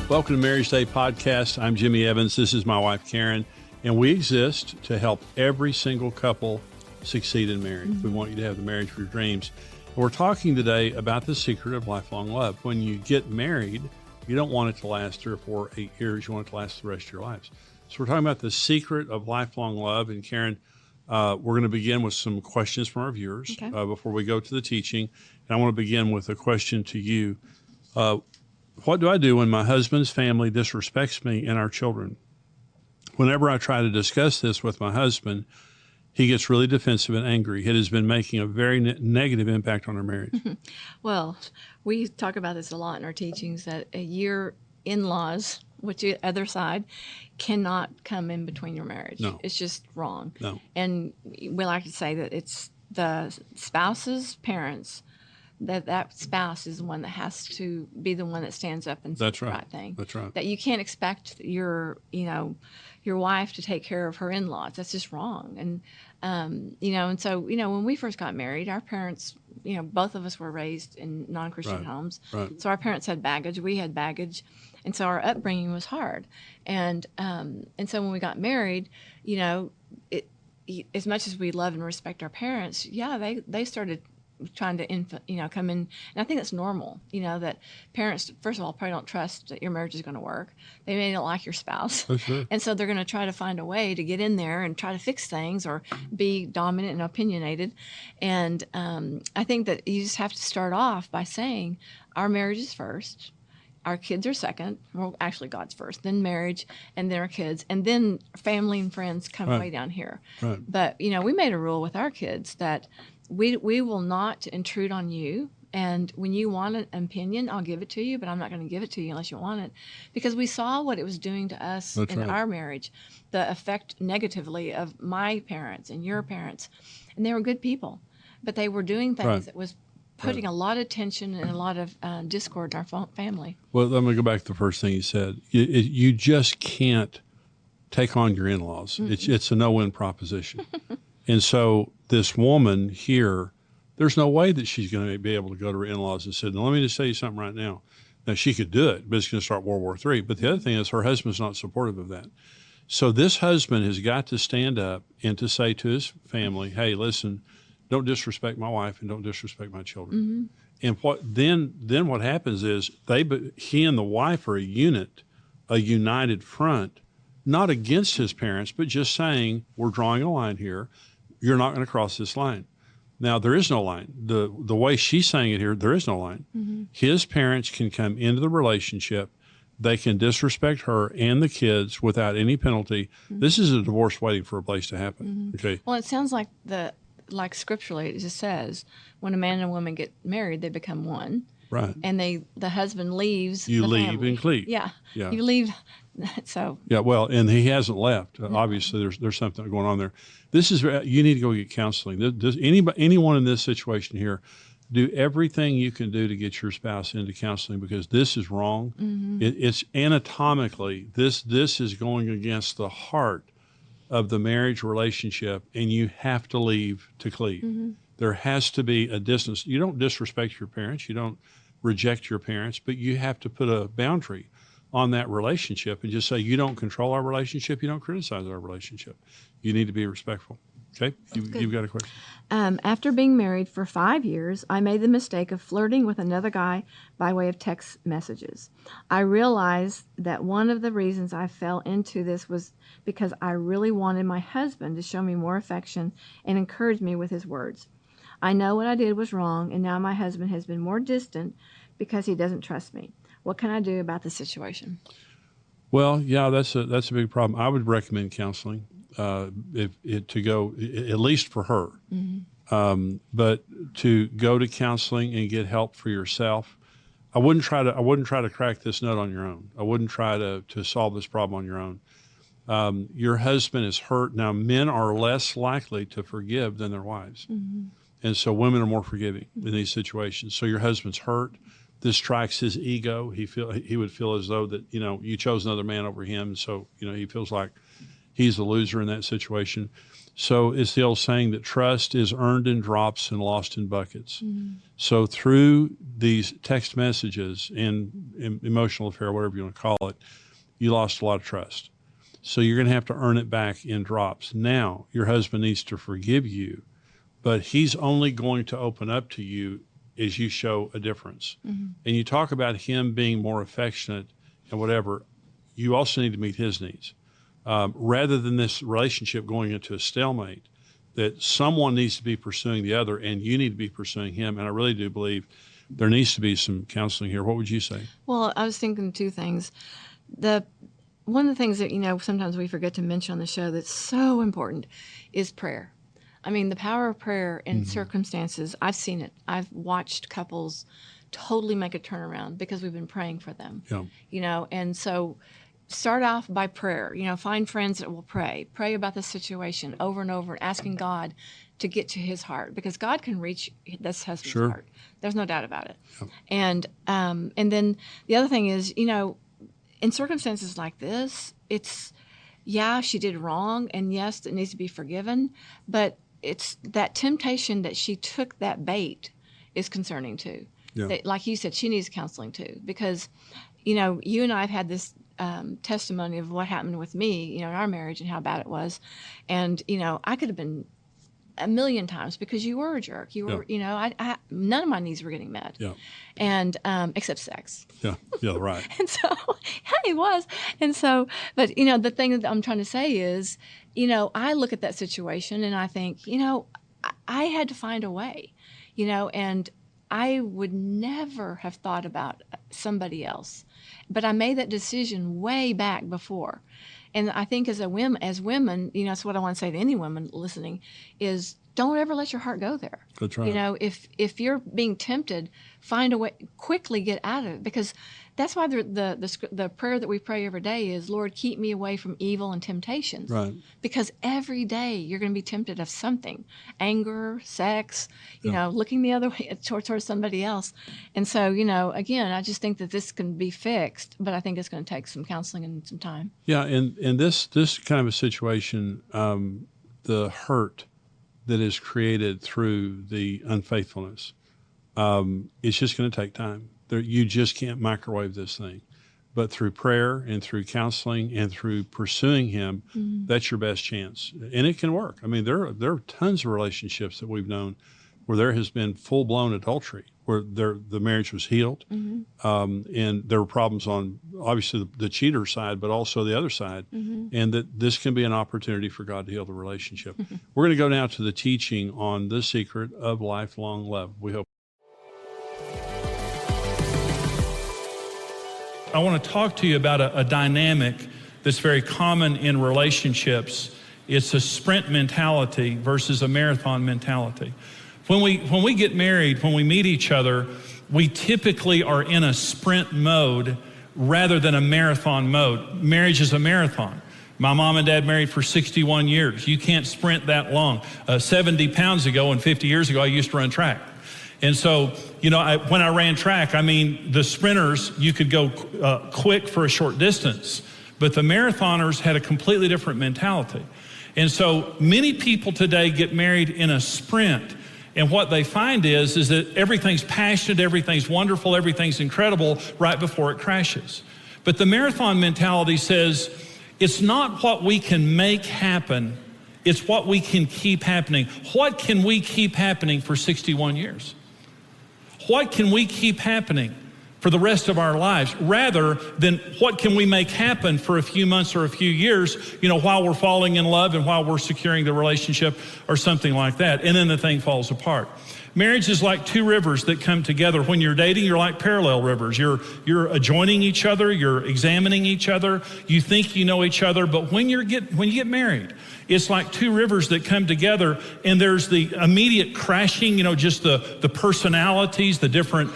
Welcome to Marriage Day podcast. I'm Jimmy Evans. This is my wife, Karen, and we exist to help every single couple succeed in marriage. We want you to have the marriage of your dreams. And we're talking today about the secret of lifelong love. When you get married, you don't want it to last 3 or 4, 8 years. You want it to last the rest of your lives. So we're talking about the secret of lifelong love. And Karen, we're going to begin with some questions from our viewers before we go to the teaching. And I want to begin with a question to you. What do I do when my husband's family disrespects me and our children? Whenever I try to discuss this with my husband, he gets really defensive and angry. It has been making a very negative impact on our marriage. Well, we talk about this a lot in our teachings, that your in-laws, which the other side, cannot come in between your marriage. No. It's just wrong. No. And we like to say that it's the spouse's parents, that spouse is the one that has to be the one that stands up and says the right thing. That's right. That you can't expect your wife to take care of her in-laws. That's just wrong. And and so when we first got married, our parents, both of us were raised in non-Christian homes. Right. So our parents had baggage, we had baggage, and so our upbringing was hard. And so when we got married, as much as we love and respect our parents, they started trying to come in, and I think that's normal. That parents, first of all, probably don't trust that your marriage is going to work. They may not like your spouse, For sure. and so they're going to try to find a way to get in there and try to fix things or be dominant and opinionated. And I think that you just have to start off by saying our marriage is first. Our kids are second. Well, actually, God's first, then marriage, and then our kids, and then family and friends come way down here. Right. But, we made a rule with our kids that we will not intrude on you. And when you want an opinion, I'll give it to you, but I'm not going to give it to you unless you want it. Because we saw what it was doing to us in our marriage, the effect negatively of my parents and your parents. And they were good people, but they were doing things that was putting a lot of tension and a lot of discord in our family. Well, let me go back to the first thing you said. You just can't take on your in-laws. Mm-hmm. It's a no-win proposition. And so this woman here, there's no way that she's going to be able to go to her in-laws and say, "Now, let me just tell you something right now." Now, she could do it, but it's going to start World War III. But the other thing is her husband's not supportive of that. So this husband has got to stand up and to say to his family, "Hey, listen, don't disrespect my wife and don't disrespect my children." Mm-hmm. And then what happens is he and the wife are a unit, a united front, not against his parents, but just saying, "We're drawing a line here. You're not going to cross this line." Now, there is no line. The way she's saying it here, there is no line. Mm-hmm. His parents can come into the relationship. They can disrespect her and the kids without any penalty. Mm-hmm. This is a divorce waiting for a place to happen. Mm-hmm. Okay. Well, it sounds like scripturally it just says, when a man and a woman get married, they become one. Right. And the husband leaves. You the leave family. and cleave. Yeah. You leave. So. Yeah. Well, and he hasn't left. Obviously, there's something going on there. You need to go get counseling. Anyone in this situation here, do everything you can do to get your spouse into counseling, because this is wrong. Mm-hmm. It's anatomically, this is going against the heart of the marriage relationship, and you have to leave to cleave. Mm-hmm. There has to be a distance. You don't disrespect your parents. You don't reject your parents, but you have to put a boundary on that relationship and just say, you don't control our relationship. You don't criticize our relationship. You need to be respectful. Okay? You've got a question. After being married for 5 years, I made the mistake of flirting with another guy by way of text messages. I realized that one of the reasons I fell into this was because I really wanted my husband to show me more affection and encourage me with his words. I know what I did was wrong, and now my husband has been more distant because he doesn't trust me. What can I do about the situation? Well, yeah, that's a big problem. I would recommend counseling. To go, at least for her, mm-hmm. But to go to counseling and get help for yourself. I wouldn't try to crack this nut on your own. I wouldn't try to solve this problem on your own. Your husband is hurt. Now, men are less likely to forgive than their wives, mm-hmm. and so women are more forgiving in these situations. So your husband's hurt. This strikes his ego. He would feel as though that you chose another man over him, so he feels like he's the loser in that situation. So it's the old saying that trust is earned in drops and lost in buckets. So through these text messages and emotional affair, whatever you want to call it, you lost a lot of trust. So you're going to have to earn it back in drops. Now, your husband needs to forgive you, but he's only going to open up to you as you show a difference. And you talk about him being more affectionate and whatever, you also need to meet his needs. Rather than this relationship going into a stalemate, that someone needs to be pursuing the other and you need to be pursuing him. And I really do believe there needs to be some counseling here. What would you say? Well, I was thinking two things. One of the things that, sometimes we forget to mention on the show that's so important is prayer. I mean, the power of prayer in circumstances, I've seen it. I've watched couples totally make a turnaround because we've been praying for them. Yeah. And so start off by prayer. Find friends that will pray. Pray about the situation over and over, asking God to get to his heart, because God can reach this husband's heart. There's no doubt about it. Yeah. And then the other thing is, in circumstances like this, it's, she did wrong, and yes, it needs to be forgiven, but it's that temptation that she took that bait is concerning too. Yeah. That, like you said, she needs counseling too, because, you and I have had this testimony of what happened with me, in our marriage and how bad it was. And, I could have been a million times because you were a jerk. You were, I none of my needs were getting met. Yeah. And, except sex. Yeah. Yeah. Right. And so, he was. And so, but, the thing that I'm trying to say is, I look at that situation and I think, I had to find a way, and I would never have thought about somebody else. But I made that decision way back before. And I think as women, that's what I want to say to any woman listening, is don't ever let your heart go there. That's right. If you're being tempted, find a way, quickly get out of it, because that's why the prayer that we pray every day is, Lord, keep me away from evil and temptations. Right. Because every day you're going to be tempted of something, anger, sex, looking the other way towards somebody else. And so, again, I just think that this can be fixed, but I think it's going to take some counseling and some time. Yeah. And this kind of a situation, the hurt that is created through the unfaithfulness, it's just going to take time. You just can't microwave this thing. But through prayer and through counseling and through pursuing him, that's your best chance. And it can work. I mean, there are tons of relationships that we've known where there has been full-blown adultery, where the marriage was healed, and there were problems on, obviously, the cheater side, but also the other side, and that this can be an opportunity for God to heal the relationship. We're going to go now to the teaching on the secret of lifelong love. We hope. I want to talk to you about a dynamic that's very common in relationships. It's a sprint mentality versus a marathon mentality. When we get married, when we meet each other, we typically are in a sprint mode rather than a marathon mode. Marriage is a marathon. My mom and dad married for 61 years. You can't sprint that long. 70 pounds ago and 50 years ago, I used to run track. And so, when I ran track, the sprinters, you could go quick for a short distance, but the marathoners had a completely different mentality. And so many people today get married in a sprint, and what they find is that everything's passionate, everything's wonderful, everything's incredible right before it crashes. But the marathon mentality says, it's not what we can make happen, it's what we can keep happening. What can we keep happening for 61 years? What can we keep happening for the rest of our lives, rather than what can we make happen for a few months or a few years, while we're falling in love and while we're securing the relationship or something like that, and then the thing falls apart. Marriage is like two rivers that come together. When you're dating, you're like parallel rivers. You're adjoining each other, you're examining each other, you think you know each other, but when you get married, it's like two rivers that come together, and there's the immediate crashing, just the personalities, the different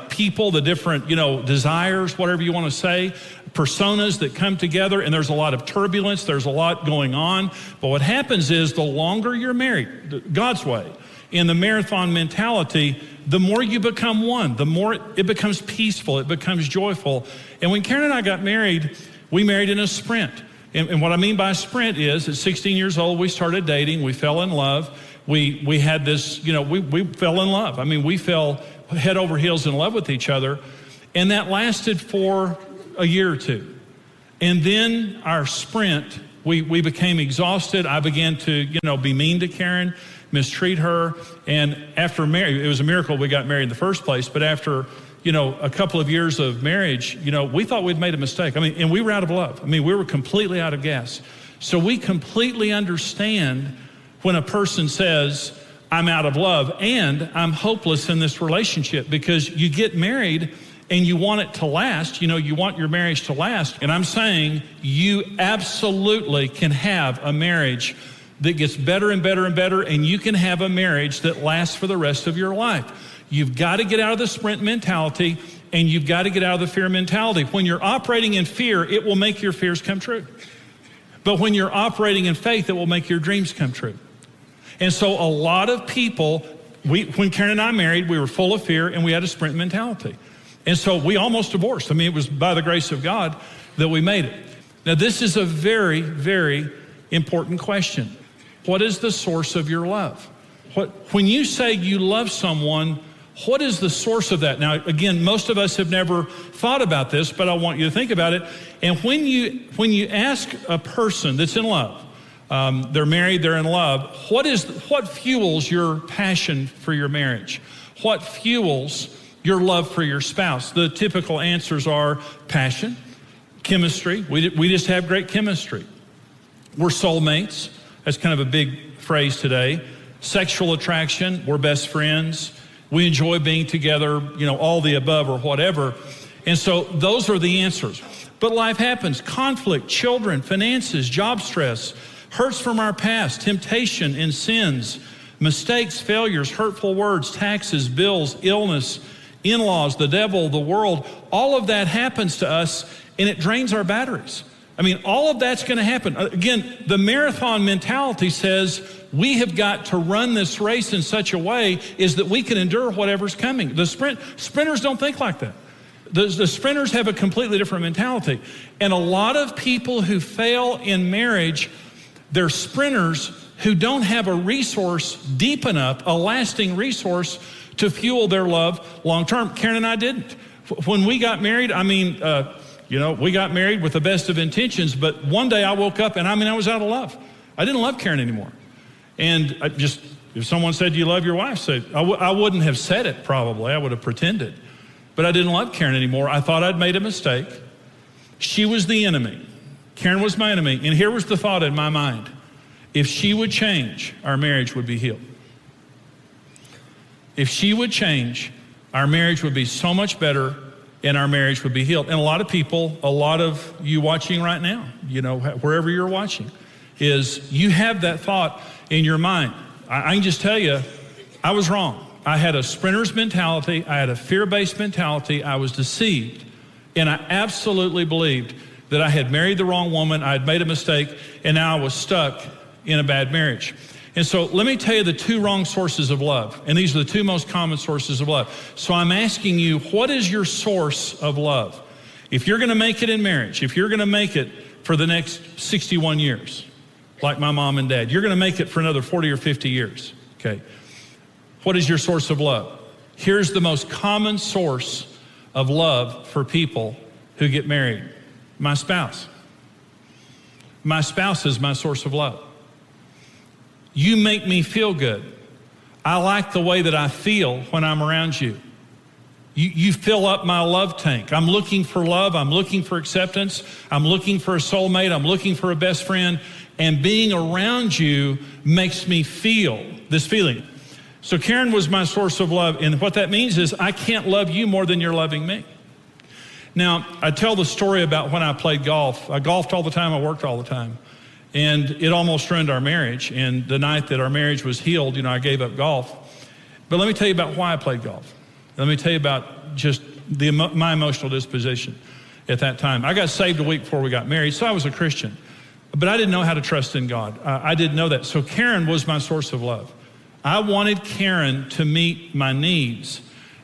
people, the different, desires, whatever you want to say, personas that come together, and there's a lot of turbulence, there's a lot going on. But what happens is the longer you're married, God's way, in the marathon mentality, the more you become one, the more it becomes peaceful, it becomes joyful. And when Karen and I got married, we married in a sprint. And what I mean by sprint is at 16 years old, we started dating, we fell in love. We had this, we fell in love. I mean, we fell head over heels in love with each other. And that lasted for a year or two. And then our sprint, we became exhausted. I began to, be mean to Karen, mistreat her. And after marriage, it was a miracle we got married in the first place. But after, a couple of years of marriage, we thought we'd made a mistake. I mean, and we were out of love. I mean, we were completely out of gas. So we completely understand when a person says, I'm out of love and I'm hopeless in this relationship, because you get married and you want it to last, you want your marriage to last. And I'm saying you absolutely can have a marriage that gets better and better and better, and you can have a marriage that lasts for the rest of your life. You've got to get out of the sprint mentality, and you've got to get out of the fear mentality. When you're operating in fear, it will make your fears come true. But when you're operating in faith, it will make your dreams come true. And so a lot of people, when Karen and I married, we were full of fear and we had a sprint mentality. And so we almost divorced. I mean, it was by the grace of God that we made it. Now, this is a very, very important question. What is the source of your love? When you say you love someone, what is the source of that? Now, again, most of us have never thought about this, but I want you to think about it. And when you ask a person that's in love, they're married, they're in love, what fuels your passion for your marriage? What fuels your love for your spouse? The typical answers are passion, chemistry. We just have great chemistry. We're soulmates. That's kind of a big phrase today. Sexual attraction. We're best friends. We enjoy being together, all the above or whatever. And so those are the answers. But life happens. Conflict, children, finances, job stress, hurts from our past, temptation and sins, mistakes, failures, hurtful words, taxes, bills, illness, in-laws, the devil, the world. All of that happens to us, and it drains our batteries. I mean, all of that's going to happen. Again, the marathon mentality says we have got to run this race in such a way is that we can endure whatever's coming. The sprinters don't think like that. The sprinters have a completely different mentality. And a lot of people who fail in marriage, they're sprinters who don't have a resource deep enough, a lasting resource to fuel their love long term. Karen and I didn't. When we got married, we got married with the best of intentions, but one day I woke up and I was out of love. I didn't love Karen anymore. And if someone said, do you love your wife? I wouldn't have said it probably, I would have pretended. But I didn't love Karen anymore. I thought I'd made a mistake. She was the enemy. Karen was my enemy. And here was the thought in my mind. If she would change, our marriage would be healed. If she would change, our marriage would be so much better and our marriage would be healed. And a lot of people, a lot of you watching right now, wherever you're watching, is you have that thought in your mind. I can just tell you, I was wrong. I had a sprinter's mentality. I had a fear-based mentality. I was deceived. And I absolutely believed that I had married the wrong woman. I had made a mistake. And now I was stuck in a bad marriage. And so let me tell you the two wrong sources of love. And these are the two most common sources of love. So I'm asking you, what is your source of love? If you're going to make it in marriage, if you're going to make it for the next 61 years, like my mom and dad, you're going to make it for another 40 or 50 years, okay? What is your source of love? Here's the most common source of love for people who get married. My spouse. My spouse is my source of love. You make me feel good. I like the way that I feel when I'm around you. You fill up my love tank. I'm looking for love. I'm looking for acceptance. I'm looking for a soulmate. I'm looking for a best friend. And being around you makes me feel this feeling. So Karen was my source of love. And what that means is I can't love you more than you're loving me. Now, I tell the story about when I played golf. I golfed all the time. I worked all the time. And it almost ruined our marriage. And the night that our marriage was healed, I gave up golf. But let me tell you about why I played golf. Let me tell you about just my emotional disposition at that time. I got saved a week before we got married, so I was a Christian. But I didn't know how to trust in God. I didn't know that. So Karen was my source of love. I wanted Karen to meet my needs.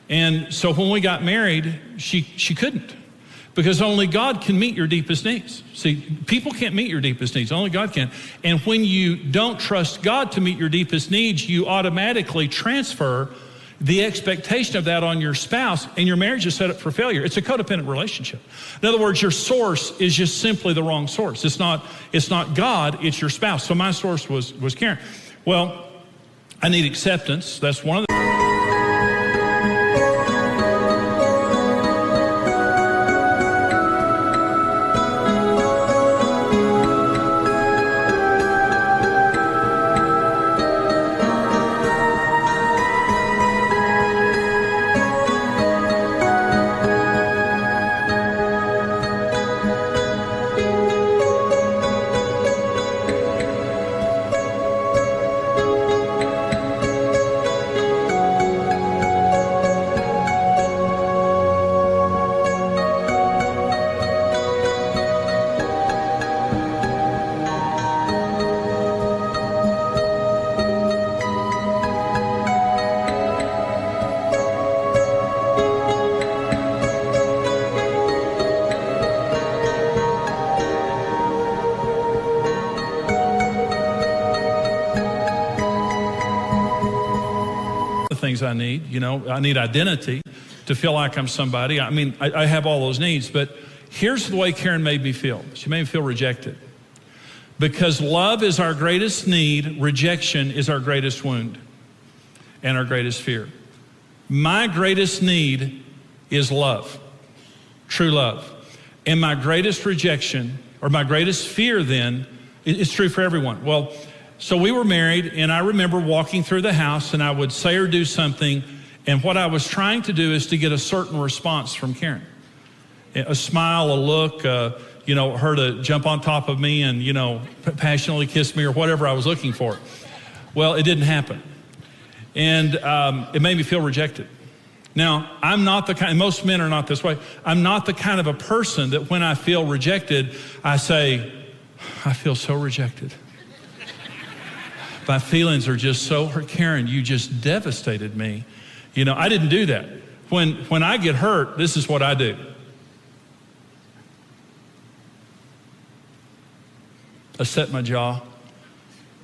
And so when we got married, she couldn't. Because only God can meet your deepest needs. See, people can't meet your deepest needs, only God can. And when you don't trust God to meet your deepest needs, you automatically transfer the expectation of that on your spouse, and your marriage is set up for failure. It's a codependent relationship. In other words, your source is just simply the wrong source. It's not God, it's your spouse. So my source was Karen. Well, I need acceptance. That's one of the things I need. You know, I need identity to feel like I'm somebody. I mean, I have all those needs, but here's the way Karen made me feel. She made me feel rejected. Because love is our greatest need, rejection is our greatest wound and our greatest fear. My greatest need is love, true love. And my greatest rejection, or my greatest fear then, it's true for everyone. Well, so we were married, and I remember walking through the house, and I would say or do something, and what I was trying to do is to get a certain response from Karen. A smile, a look, you know, her to jump on top of me and, you know, passionately kiss me or whatever I was looking for. Well, it didn't happen. And it made me feel rejected. Now, I'm not the kind, most men are not this way. I'm not the kind of a person that when I feel rejected, I say, I feel so rejected. My feelings are just so hurt. Karen, you just devastated me. You know, I didn't do that. When I get hurt, this is what I do. I set my jaw.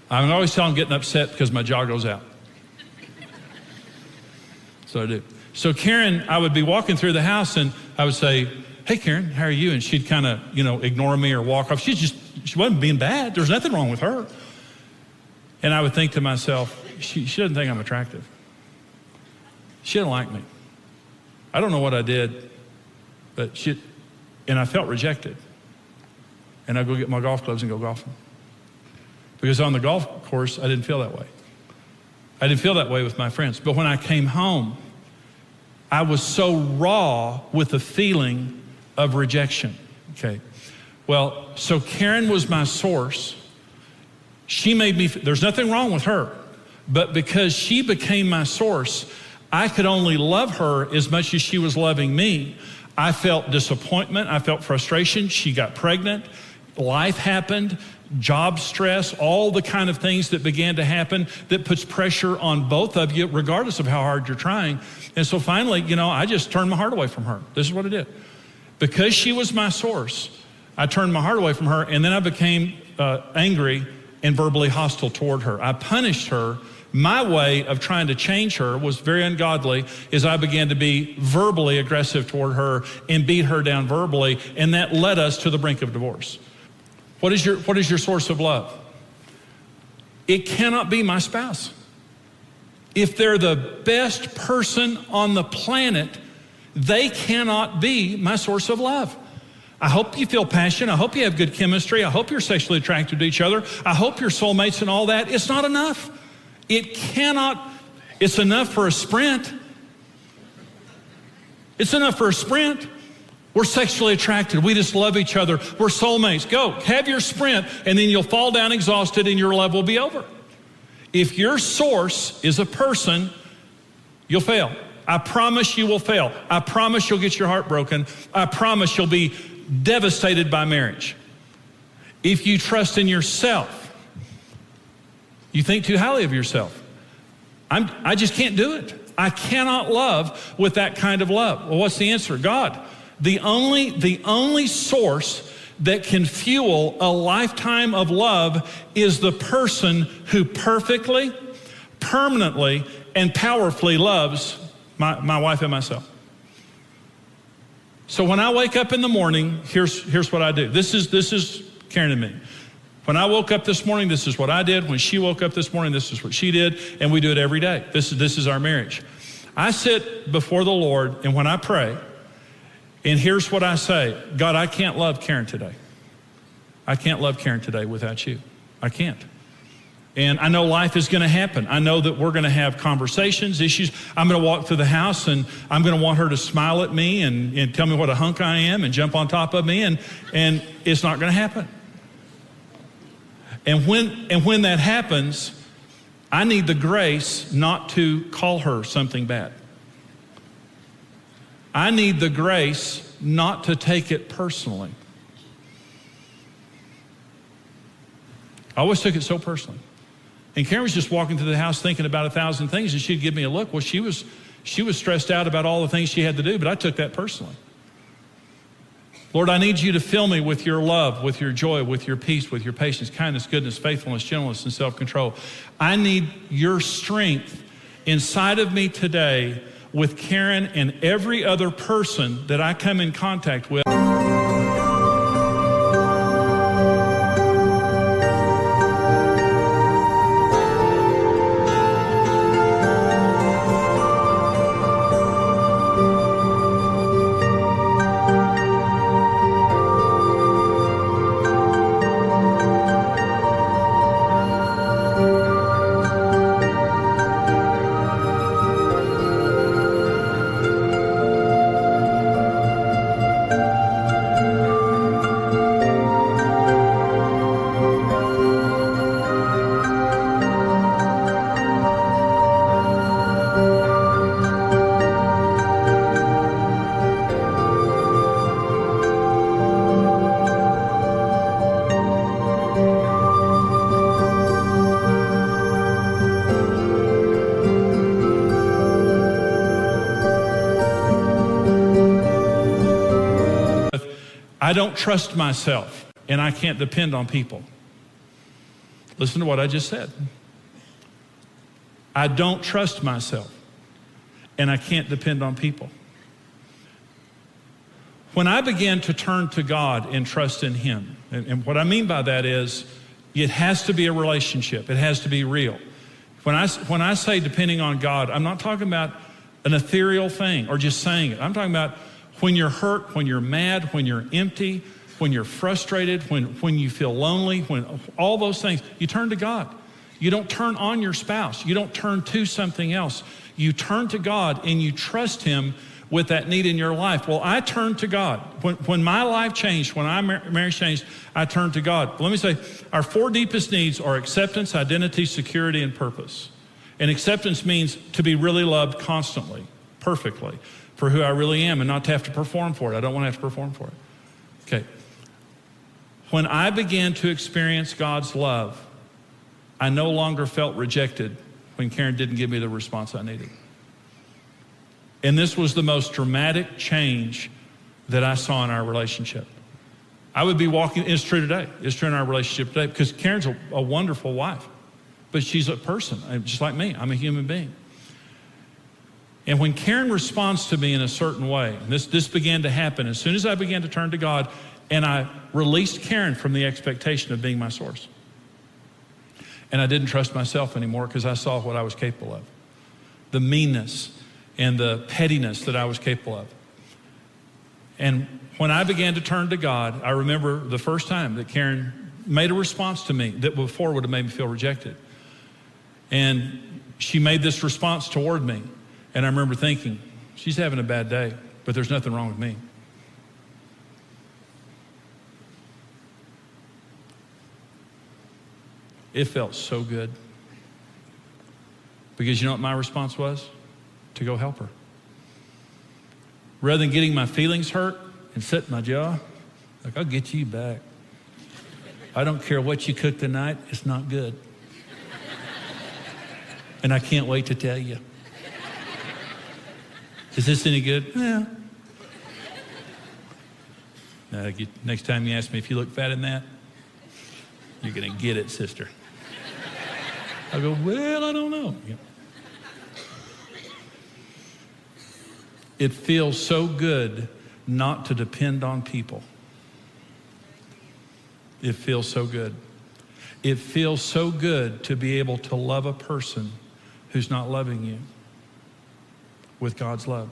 I always tell them I'm getting upset because my jaw goes out. So I do. So Karen, I would be walking through the house and I would say, hey Karen, how are you? And she'd kind of, you know, ignore me or walk off. She wasn't being bad. There's nothing wrong with her. And I would think to myself, she doesn't think I'm attractive. She didn't like me. I don't know what I did, but and I felt rejected. And I'd go get my golf clubs and go golfing. Because on the golf course, I didn't feel that way. I didn't feel that way with my friends. But when I came home, I was so raw with the feeling of rejection. Okay. Well, so Karen was my source. She made me, there's nothing wrong with her, but because she became my source, I could only love her as much as she was loving me. I felt disappointment, I felt frustration. She got pregnant, life happened, job stress, all the kind of things that began to happen that puts pressure on both of you, regardless of how hard you're trying. And so finally, you know, I just turned my heart away from her. This is what I did. Because she was my source, I turned my heart away from her, and then I became angry and verbally hostile toward her. I punished her. My way of trying to change her was very ungodly, as I began to be verbally aggressive toward her and beat her down verbally, and that led us to the brink of divorce. What is your source of love? It cannot be my spouse. If they're the best person on the planet, they cannot be my source of love. I hope you feel passion. I hope you have good chemistry. I hope you're sexually attracted to each other. I hope you're soulmates and all that. It's not enough. It cannot, it's enough for a sprint. It's enough for a sprint. We're sexually attracted. We just love each other. We're soulmates. Go, have your sprint, and then you'll fall down exhausted and your love will be over. If your source is a person, you'll fail. I promise you will fail. I promise you'll get your heart broken. I promise you'll be devastated by marriage. If you trust in yourself, you think too highly of yourself. I just can't do it. I cannot love with that kind of love. Well, what's the answer? God. The only source that can fuel a lifetime of love is the person who perfectly, permanently, and powerfully loves my wife and myself. So when I wake up in the morning, here's what I do. This is Karen and me. When I woke up this morning, this is what I did. When she woke up this morning, this is what she did. And we do it every day. This is our marriage. I sit before the Lord, and when I pray, and here's what I say: God, I can't love Karen today. I can't love Karen today without you. I can't. And I know life is going to happen. I know that we're going to have conversations, issues. I'm going to walk through the house, and I'm going to want her to smile at me and tell me what a hunk I am and jump on top of me, and it's not going to happen. And when that happens, I need the grace not to call her something bad. I need the grace not to take it personally. I always took it so personally. And Karen was just walking through the house thinking about 1,000 things, and she'd give me a look. Well, she was stressed out about all the things she had to do, but I took that personally. Lord, I need you to fill me with your love, with your joy, with your peace, with your patience, kindness, goodness, faithfulness, gentleness, and self-control. I need your strength inside of me today with Karen and every other person that I come in contact with. I don't trust myself, and I can't depend on people. Listen to what I just said. I don't trust myself, and I can't depend on people. When I began to turn to God and trust in Him, and what I mean by that is it has to be a relationship. It has to be real. When I say depending on God, I'm not talking about an ethereal thing or just saying it. I'm talking about when you're hurt, when you're mad, when you're empty, when you're frustrated, when you feel lonely, when all those things, you turn to God. You don't turn on your spouse. You don't turn to something else. You turn to God and you trust Him with that need in your life. Well, I turned to God. When my life changed, when our marriage changed, I turned to God. Let me say, our 4 deepest needs are acceptance, identity, security, and purpose. And acceptance means to be really loved constantly, perfectly, for who I really am, and not to have to perform for it. I don't want to have to perform for it. Okay. When I began to experience God's love, I no longer felt rejected when Karen didn't give me the response I needed. And this was the most dramatic change that I saw in our relationship. I would be walking, it's true today, it's true in our relationship today, because Karen's a wonderful wife, but she's a person, just like me. I'm a human being. And when Karen responds to me in a certain way, this began to happen as soon as I began to turn to God, and I released Karen from the expectation of being my source. And I didn't trust myself anymore because I saw what I was capable of. The meanness and the pettiness that I was capable of. And when I began to turn to God, I remember the first time that Karen made a response to me that before would have made me feel rejected. And she made this response toward me. And I remember thinking, she's having a bad day, but there's nothing wrong with me. It felt so good. Because you know what my response was? To go help her. Rather than getting my feelings hurt and set my jaw, like, I'll get you back. I don't care what you cook tonight, it's not good. And I can't wait to tell you. Is this any good? Yeah. Next time you ask me if you look fat in that, you're going to get it, sister. I go, well, I don't know. Yeah. It feels so good not to depend on people. It feels so good. It feels so good to be able to love a person who's not loving you with God's love.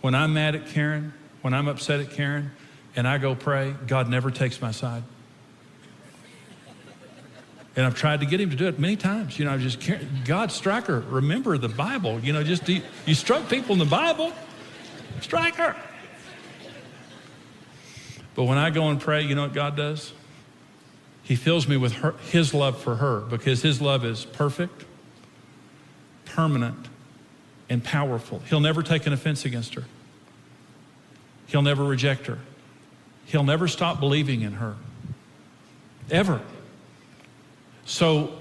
When I'm mad at Karen, when I'm upset at Karen, and I go pray, God never takes my side. And I've tried to get him to do it many times. You know, God, Striker, remember the Bible. You know, you struck people in the Bible. Striker. But when I go and pray, you know what God does? He fills me with his love for her, because his love is perfect, permanent, and powerful. He'll never take an offense against her. He'll never reject her. He'll never stop believing in her. Ever. So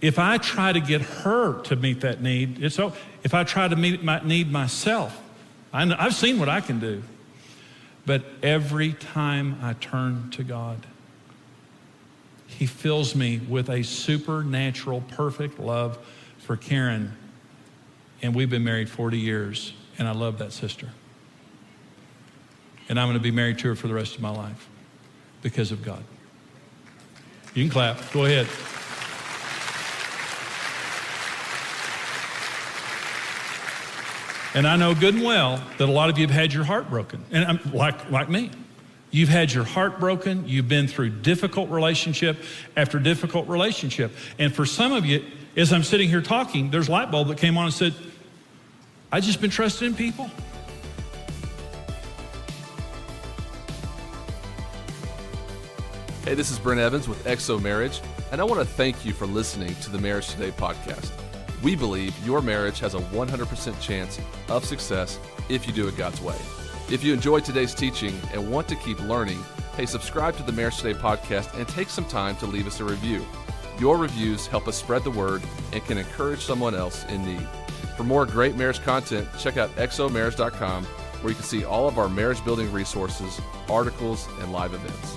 if I try to get her to meet that need, if I try to meet my need myself, I've seen what I can do. But every time I turn to God, he fills me with a supernatural, perfect love for Karen. And we've been married 40 years, and I love that sister. And I'm going to be married to her for the rest of my life because of God. You can clap. Go ahead. And I know good and well that a lot of you have had your heart broken. And like me. You've had your heart broken. You've been through difficult relationship after difficult relationship. And for some of you, as I'm sitting here talking, there's a light bulb that came on and said, I've just been trusting in people. Hey, this is Brent Evans with XO Marriage, and I want to thank you for listening to the Marriage Today podcast. We believe your marriage has a 100% chance of success if you do it God's way. If you enjoyed today's teaching and want to keep learning, hey, subscribe to the Marriage Today podcast and take some time to leave us a review. Your reviews help us spread the word and can encourage someone else in need. For more great marriage content, check out xomarriage.com, where you can see all of our marriage building resources, articles, and live events.